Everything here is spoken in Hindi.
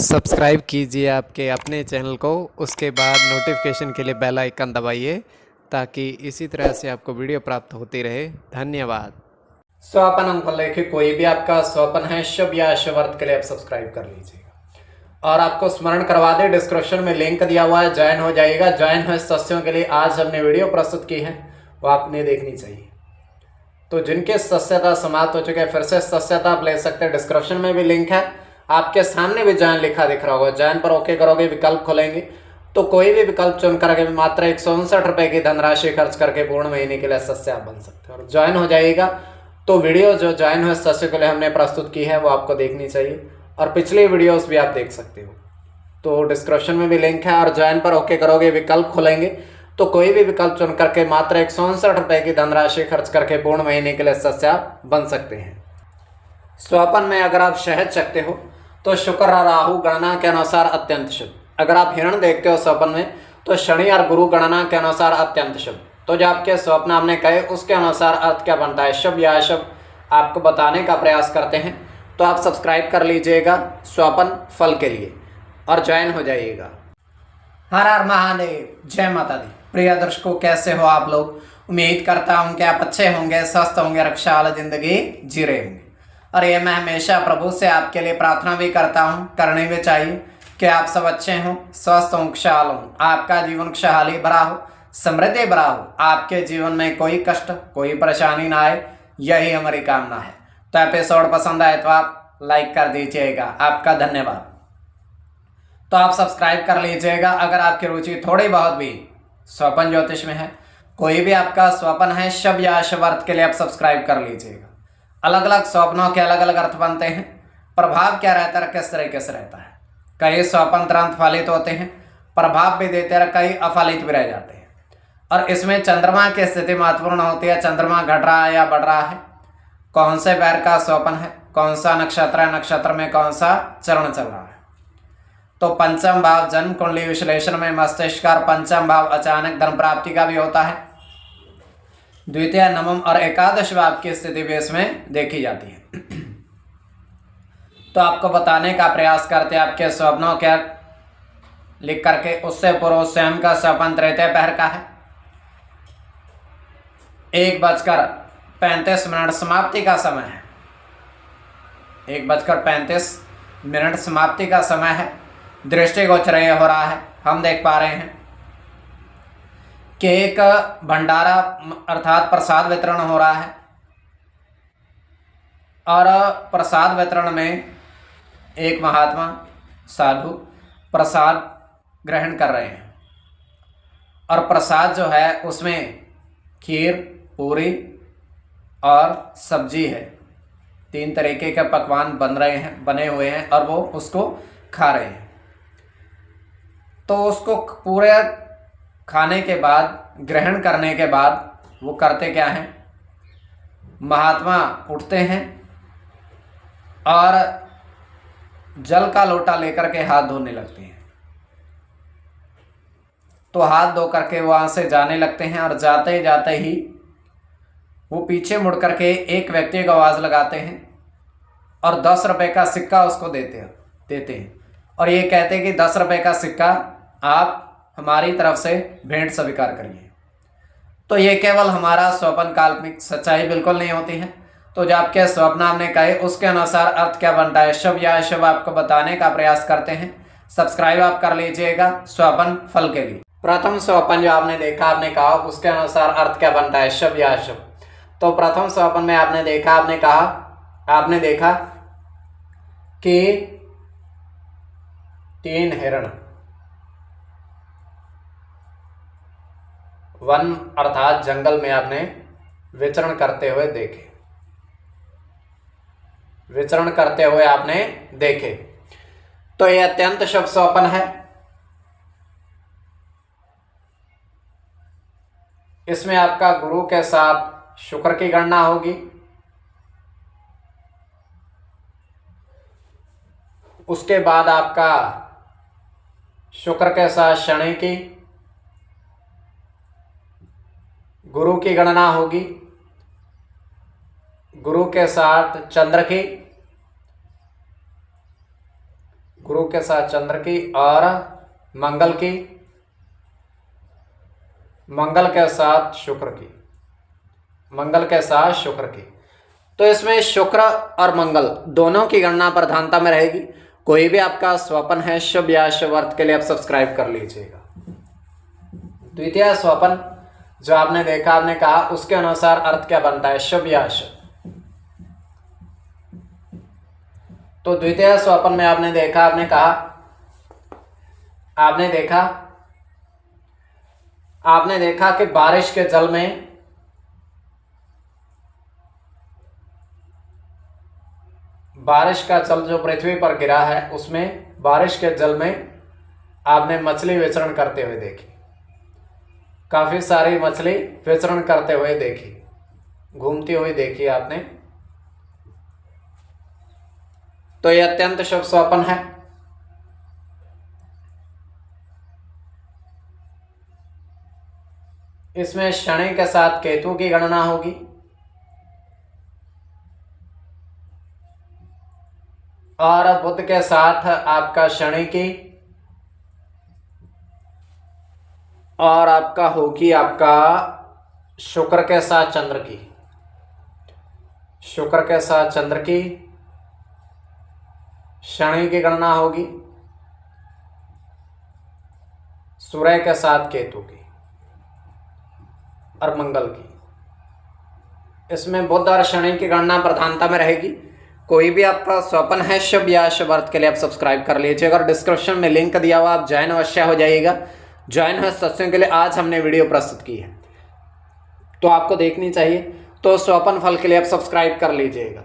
सब्सक्राइब कीजिए आपके अपने चैनल को, उसके बाद नोटिफिकेशन के लिए बेल आइकन दबाइए ताकि इसी तरह से आपको वीडियो प्राप्त होती रहे। धन्यवाद। स्वपन अंक लेके कोई भी आपका स्वपन है शुभ या अशुभ अर्थ के लिए आप सब्सक्राइब कर लीजिएगा। और आपको स्मरण करवा दे, डिस्क्रिप्शन में लिंक दिया हुआ है, ज्वाइन हो जाइएगा। ज्वाइन हुए सदस्यों के लिए आज हमने वीडियो प्रस्तुत की है, वो आपने देखनी चाहिए। तो जिनके सदस्यता समाप्त हो चुके हैं फिर से सदस्यता आप ले सकते हैं। डिस्क्रिप्शन में भी लिंक है, आपके सामने भी ज्वाइन लिखा दिख रहा होगा। ज्वाइन पर ओके करोगे, विकल्प खोलेंगे तो कोई भी विकल्प चुन करके मात्र 159 रुपए की धनराशि खर्च करके पूर्ण महीने के लिए सदस्य आप बन सकते हैं और ज्वाइन हो जाइएगा। तो वीडियो जो ज्वाइन हुए सदस्य के लिए हमने प्रस्तुत की है वो आपको देखनी चाहिए और पिछली वीडियोस भी आप देख सकते हो। तो डिस्क्रिप्शन में भी लिंक है और ज्वाइन पर ओके करोगे, विकल्प खोलेंगे तो कोई भी विकल्प चुन करके मात्र 159 रुपए की धनराशि खर्च करके पूर्ण महीने के लिए सदस्य आप बन सकते हैं। स्वपन में अगर आप शहद चखते हो तो शुक्र और राहु गणना के अनुसार अत्यंत शुभ। अगर आप हिरण देखते हो स्वप्न में तो शनि और गुरु गणना के अनुसार अत्यंत शुभ। तो जो आपके स्वप्न आपने कहे उसके अनुसार अर्थ क्या बनता है, शुभ या अशुभ, आपको बताने का प्रयास करते हैं। तो आप सब्सक्राइब कर लीजिएगा स्वपन फल के लिए और ज्वाइन हो जाइएगा। हर हर महादेव, जय माता दी। प्रिय दर्शकों, कैसे हो आप लोग? उम्मीद करता हूँ कि आप अच्छे होंगे, स्वस्थ होंगे, रक्षा वाला जिंदगी जी रहे होंगे। और ये मैं हमेशा प्रभु से आपके लिए प्रार्थना भी करता हूँ, करनी भी चाहिए कि आप सब अच्छे हों, स्वस्थ हों, खुशहाल हों, आपका जीवन खुशहाली भरा हो, समृद्धि भरा हो, आपके जीवन में कोई कष्ट कोई परेशानी ना आए, यही हमारी कामना है। तो एपिसोड पसंद आए तो आप लाइक कर दीजिएगा, आपका धन्यवाद। तो आप सब्सक्राइब कर लीजिएगा अगर आपकी रुचि थोड़ी बहुत भी स्वपन ज्योतिष में है। कोई भी आपका स्वपन है शुभ या अशुभ अर्थ के लिए आप सब्सक्राइब कर लीजिएगा। अलग अलग स्वप्नों के अलग अलग अर्थ बनते हैं, प्रभाव क्या रहता है, किस तरीके से रहता है। कई स्वप्न तुरंत फलित होते हैं, प्रभाव भी देते हैं, कई अफलित भी रह जाते हैं। और इसमें चंद्रमा की स्थिति महत्वपूर्ण होती है। चंद्रमा घट रहा है या बढ़ रहा है, कौन से पैर का स्वप्न है, कौन सा नक्षत्र है, नक्षत्र में कौन सा चरण चल रहा है। तो पंचम भाव जन्म कुंडली विश्लेषण में मस्तिष्क और पंचम भाव अचानक धन प्राप्ति का भी होता है। द्वितीय, नवम और एकादश भाव की स्थिति भी इसमें देखी जाती है। तो आपको बताने का प्रयास करते हैं आपके स्वप्नों के लिख करके। उससे पूर्व स्वयं का स्वप्न तृतीय पहर का है। 1:35 समाप्ति का समय है। 1:35 समाप्ति का समय है। दृष्टिगोचर हो रहा है, हम देख पा रहे हैं कि एक भंडारा अर्थात प्रसाद वितरण हो रहा है और प्रसाद वितरण में एक महात्मा साधु प्रसाद ग्रहण कर रहे हैं। और प्रसाद जो है उसमें खीर, पूरी और सब्जी है। 3 तरीके के पकवान बने हुए हैं और वो उसको खा रहे हैं। तो उसको पूरे खाने के बाद, ग्रहण करने के बाद वो करते क्या हैं, महात्मा उठते हैं और जल का लोटा लेकर के हाथ धोने लगते हैं। तो हाथ धो करके वहाँ से जाने लगते हैं और जाते ही वो पीछे मुड़ करके एक व्यक्ति को आवाज़ लगाते हैं और 10 रुपए का सिक्का उसको देते हैं और ये कहते हैं कि 10 रुपए का सिक्का आप हमारी तरफ से भेंट स्वीकार करिए। तो ये केवल हमारा स्वप्न, काल्पनिक, सच्चाई बिल्कुल नहीं होती है। तो जो आपके स्वप्न हमने कहे उसके अनुसार अर्थ क्या बनता है, शुभ या अशुभ, आपको बताने का प्रयास करते हैं। सब्सक्राइब आप कर लीजिएगा स्वपन फल के लिए। प्रथम स्वपन जो आपने देखा, आपने कहा उसके अनुसार अर्थ क्या बनता है, शुभ या अशुभ। तो प्रथम स्वपन में आपने देखा कि 3 हिरण वन अर्थात जंगल में आपने विचरण करते हुए देखे। तो यह अत्यंत शुभ स्वप्न है। इसमें आपका गुरु के साथ शुक्र की गणना होगी, उसके बाद आपका शुक्र के साथ शनि की, गुरु की गणना होगी, गुरु के साथ चंद्र की, गुरु के साथ चंद्र की और मंगल की, मंगल के साथ शुक्र की, मंगल के साथ शुक्र की। तो इसमें शुक्र और मंगल दोनों की गणना प्रधानता में रहेगी। कोई भी आपका स्वपन है शुभ या शुभ अर्थ के लिए आप सब्सक्राइब कर लीजिएगा। द्वितीय स्वपन जो आपने देखा, आपने कहा, उसके अनुसार अर्थ क्या बनता है, शुभ या अशुभ। तो द्वितीय स्वपन में आपने देखा, आपने कहा, आपने देखा कि बारिश के जल में बारिश का जल जो पृथ्वी पर गिरा है, उसमें बारिश के जल में आपने मछली विचरण करते हुए देखी, काफी सारी मछली विचरण करते हुए देखी, घूमती हुई देखी आपने। तो यह अत्यंत शुभ स्वप्न है। इसमें शनि के साथ केतु की गणना होगी और बुध के साथ आपका शनि की और आपका होगी आपका शुक्र के साथ चंद्र की, शुक्र के साथ चंद्र की, शनि की गणना होगी, सूर्य के साथ केतु की और मंगल की। इसमें बुध और शनि की गणना प्रधानता में रहेगी। कोई भी आपका स्वप्न है शुभ या शुभ अर्थ के लिए आप सब्सक्राइब कर लीजिएगा और डिस्क्रिप्शन में लिंक दिया हुआ, आप ज्वाइन अवश्य हो जाइएगा। ज्वाइन है सत्संग के लिए आज हमने वीडियो प्रस्तुत की है, तो आपको देखनी चाहिए। तो स्वप्न फल के लिए आप सब्सक्राइब कर लीजिएगा।